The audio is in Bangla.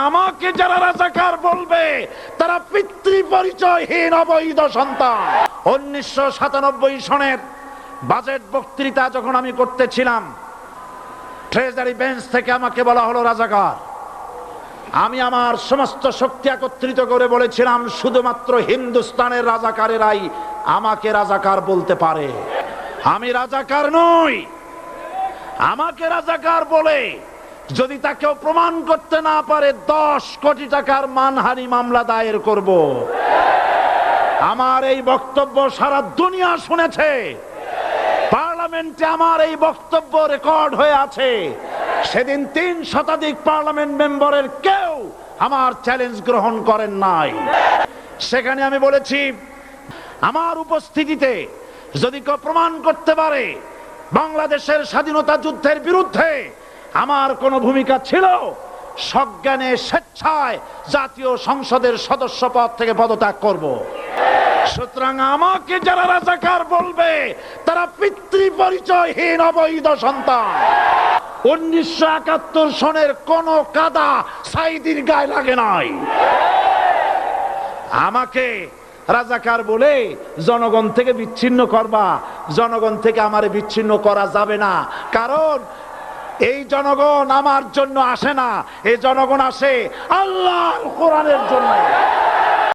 আমাকে যারা রাজাকার বলবে তারা পিতৃ পরিচয়হীন অবৈধ সন্তান। 1997 সনের বাজেট বক্তৃতা যখন আমি করতেছিলাম, ট্রেজারি বেঞ্চ থেকে আমাকে বলা হলো রাজাকার। আমি আমার সমস্ত শক্তি একত্রিত করে বলেছিলাম, শুধুমাত্র হিন্দুস্তানের রাজাকারেরাই আমাকে রাজাকার বলতে পারে, আমি রাজাকার নই। আমাকে রাজাকার বলে যদি তাকেও প্রমাণ করতে না পারে 10 কোটি টাকার মানহানি মামলা দায়ের করব। আমার এই বক্তব্য সারা দুনিয়া শুনেছে, পার্লামেন্টে আমার এই বক্তব্য রেকর্ড হয়ে আছে। সেদিন 3 শতাধিক পার্লামেন্ট মেম্বারের কেউ আমার চ্যালেঞ্জ গ্রহণ করেন নাই। সেখানে আমি বলেছি, আমার উপস্থিতিতে যদি কেউ প্রমাণ করতে পারে বাংলাদেশের স্বাধীনতা যুদ্ধের বিরুদ্ধে আমার কোনো ভূমিকা ছিল, সজ্ঞানে স্বেচ্ছায় জাতীয় সংসদের সদস্য পদ থেকে পদত্যাগ করব। সুতরাং আমাকে যারা রাজাকার বলবে তারা পিতৃ পরিচয়হীন অবৈধ সন্তান। 1971 সনের কোন কাদা সাইদির গায়ে লাগে নাই। আমাকে রাজাকার বলে জনগণ থেকে বিচ্ছিন্ন করবা, জনগণ থেকে আমারে বিচ্ছিন্ন করা যাবে না। কারণ এই জনগণ আমার জন্য আসে না, এই জনগণ আসে আল্লাহর কোরআনের জন্য।